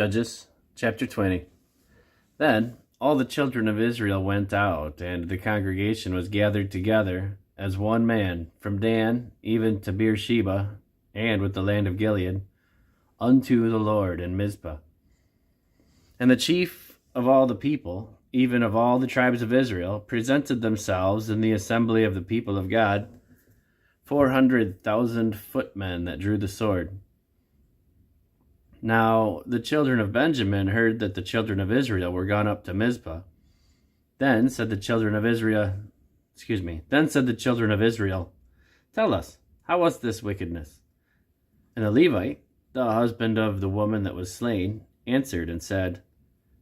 Judges chapter 20. Then all the children of Israel went out, and the congregation was gathered together as one man, from Dan even to Beersheba, and with the land of Gilead, unto the Lord in Mizpah. And the chief of all the people, even of all the tribes of Israel, presented themselves in the assembly of the people of God, 400,000 footmen that drew the sword. Now the children of Benjamin heard that the children of Israel were gone up to Mizpah. Then said the children of Israel, Tell us, how was this wickedness? And the Levite, the husband of the woman that was slain, answered and said,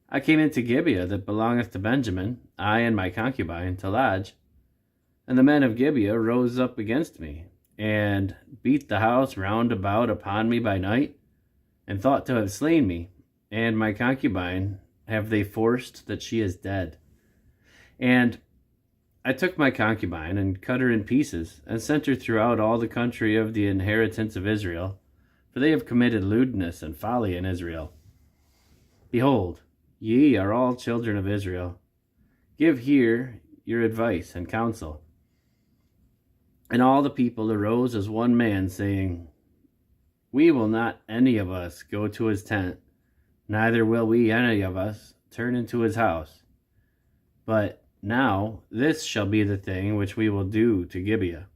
I came into Gibeah that belongeth to Benjamin, I and my concubine, to lodge. And the men of Gibeah rose up against me, and beat the house round about upon me by night, and thought to have slain me, and my concubine have they forced that she is dead. And I took my concubine, and cut her in pieces, and sent her throughout all the country of the inheritance of Israel, for they have committed lewdness and folly in Israel. Behold, ye are all children of Israel. Give here your advice and counsel. And all the people arose as one man, saying, We will not any of us go to his tent, neither will we any of us turn into his house. But now this shall be the thing which we will do to Gibeah.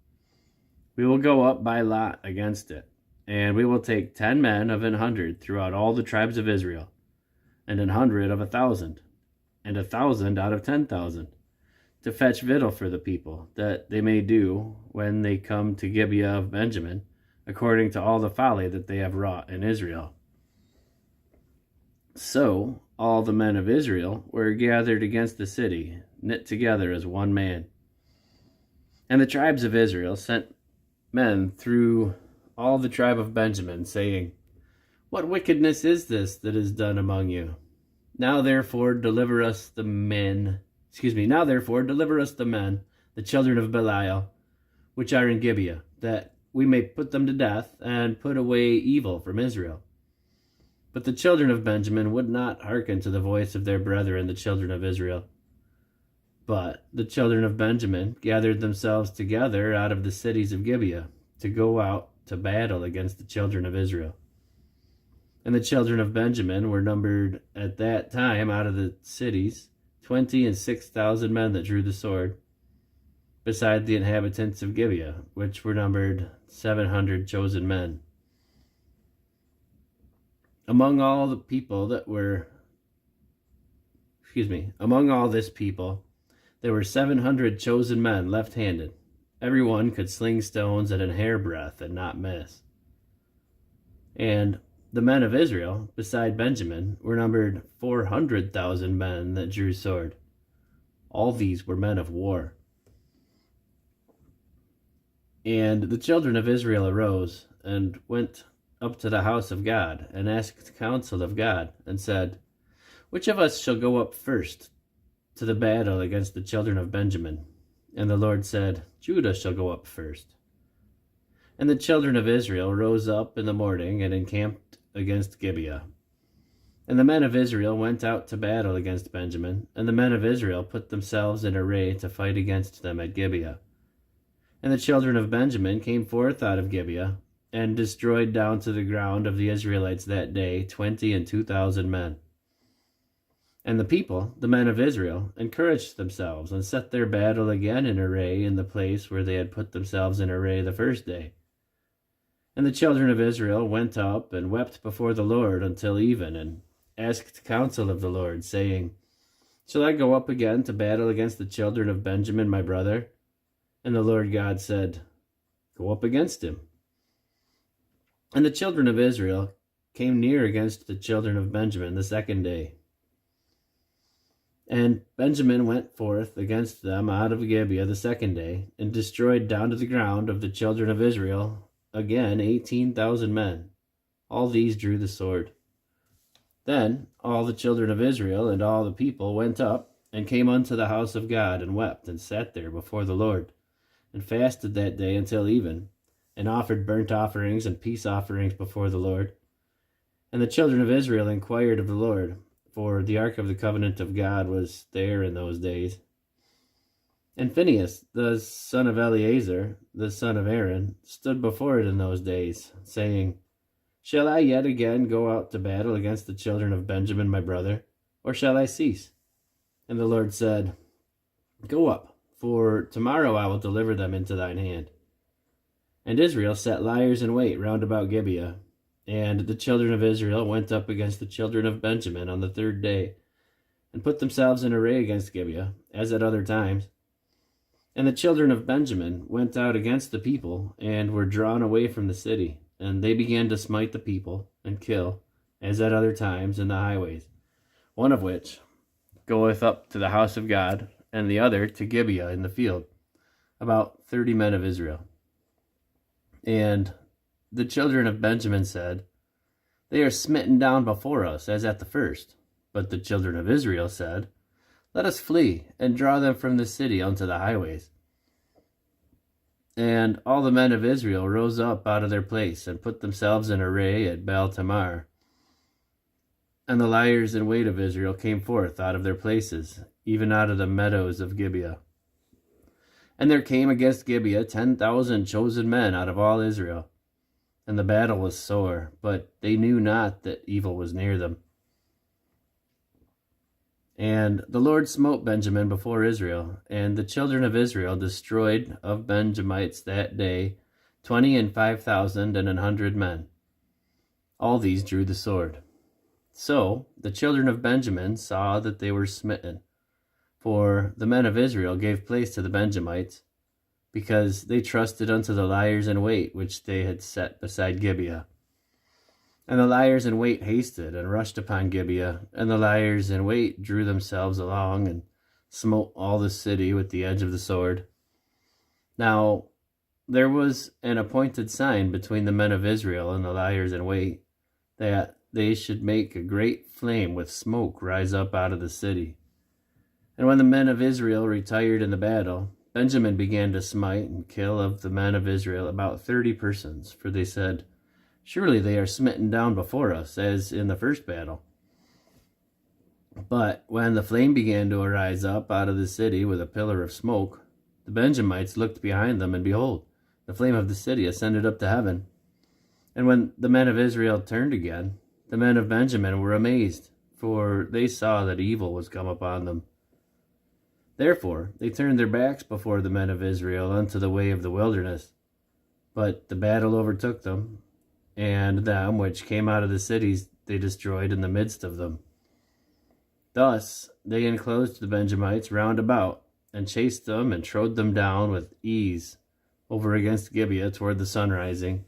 We will go up by lot against it, and we will take 10 men of 100 throughout all the tribes of Israel, and 100 of 1,000, and 1,000 out of 10,000, to fetch victual for the people, that they may do when they come to Gibeah of Benjamin, according to all the folly that they have wrought in Israel. So all the men of Israel were gathered against the city, knit together as one man. And the tribes of Israel sent men through all the tribe of Benjamin, saying, What wickedness is this that is done among you? Now therefore deliver us the men, the children of Belial, which are in Gibeah, that we may put them to death, and put away evil from Israel. But the children of Benjamin would not hearken to the voice of their brethren, the children of Israel. But the children of Benjamin gathered themselves together out of the cities of Gibeah, to go out to battle against the children of Israel. And the children of Benjamin were numbered at that time out of the cities 26,000 men that drew the sword, beside the inhabitants of Gibeah, which were numbered 700 chosen men. Among all this people, there were 700 chosen men left-handed. Every one could sling stones at an hairbreadth and not miss. And the men of Israel, beside Benjamin, were numbered 400,000 men that drew sword. All these were men of war. And the children of Israel arose, and went up to the house of God, and asked counsel of God, and said, Which of us shall go up first to the battle against the children of Benjamin? And the Lord said, Judah shall go up first. And the children of Israel rose up in the morning, and encamped against Gibeah. And the men of Israel went out to battle against Benjamin, and the men of Israel put themselves in array to fight against them at Gibeah. And the children of Benjamin came forth out of Gibeah, and destroyed down to the ground of the Israelites that day 22,000 men. And the people, the men of Israel, encouraged themselves, and set their battle again in array in the place where they had put themselves in array the first day. And the children of Israel went up and wept before the Lord until even, and asked counsel of the Lord, saying, Shall I go up again to battle against the children of Benjamin my brother? And the Lord God said, Go up against him. And the children of Israel came near against the children of Benjamin the second day. And Benjamin went forth against them out of Gibeah the second day, and destroyed down to the ground of the children of Israel again 18,000 men. All these drew the sword. Then all the children of Israel and all the people went up, and came unto the house of God, and wept, and sat there before the Lord, and fasted that day until even, and offered burnt offerings and peace offerings before the Lord. And the children of Israel inquired of the Lord, for the ark of the covenant of God was there in those days. And Phinehas, the son of Eleazar, the son of Aaron, stood before it in those days, saying, Shall I yet again go out to battle against the children of Benjamin my brother, or shall I cease? And the Lord said, Go up, for tomorrow I will deliver them into thine hand. And Israel set liers in wait round about Gibeah. And the children of Israel went up against the children of Benjamin on the third day, and put themselves in array against Gibeah, as at other times. And the children of Benjamin went out against the people, and were drawn away from the city. And they began to smite the people, and kill, as at other times, in the highways, one of which goeth up to the house of God, and the other to Gibeah in the field, about 30 men of Israel. And the children of Benjamin said, They are smitten down before us, as at the first. But the children of Israel said, Let us flee, and draw them from the city unto the highways. And all the men of Israel rose up out of their place, and put themselves in array at Baal Tamar. And the liers in wait of Israel came forth out of their places, even out of the meadows of Gibeah. And there came against Gibeah 10,000 chosen men out of all Israel. And the battle was sore, but they knew not that evil was near them. And the Lord smote Benjamin before Israel, and the children of Israel destroyed of Benjamites that day 25,100 men. All these drew the sword. So the children of Benjamin saw that they were smitten, for the men of Israel gave place to the Benjamites, because they trusted unto the liers in wait which they had set beside Gibeah. And the liers in wait hasted and rushed upon Gibeah, and the liers in wait drew themselves along, and smote all the city with the edge of the sword. Now there was an appointed sign between the men of Israel and the liers in wait, that they should make a great flame with smoke rise up out of the city. And when the men of Israel retired in the battle, Benjamin began to smite and kill of the men of Israel about 30 persons, for they said, Surely they are smitten down before us, as in the first battle. But when the flame began to arise up out of the city with a pillar of smoke, the Benjamites looked behind them, and behold, the flame of the city ascended up to heaven. And when the men of Israel turned again, the men of Benjamin were amazed, for they saw that evil was come upon them. Therefore they turned their backs before the men of Israel unto the way of the wilderness. But the battle overtook them, and them which came out of the cities they destroyed in the midst of them. Thus they enclosed the Benjamites round about, and chased them, and trode them down with ease over against Gibeah toward the sunrising.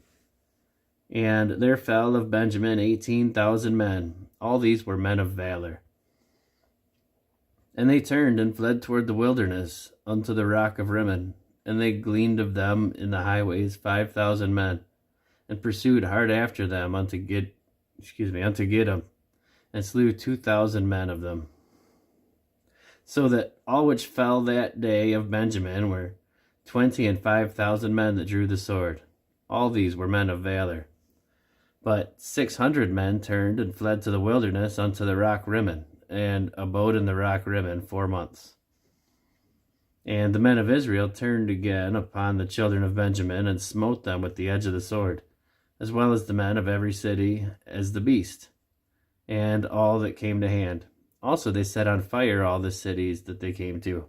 And there fell of Benjamin 18,000 men. All these were men of valor. And they turned and fled toward the wilderness unto the rock of Rimmon, and they gleaned of them in the highways 5,000 men, and pursued hard after them unto Gidom, and slew 2,000 men of them. So that all which fell that day of Benjamin were 25,000 men that drew the sword. All these were men of valor. But 600 men turned and fled to the wilderness unto the rock Rimmon, and abode in the rock Rimmon 4 months. And the men of Israel turned again upon the children of Benjamin, and smote them with the edge of the sword, as well as the men of every city, as the beast, and all that came to hand. Also they set on fire all the cities that they came to.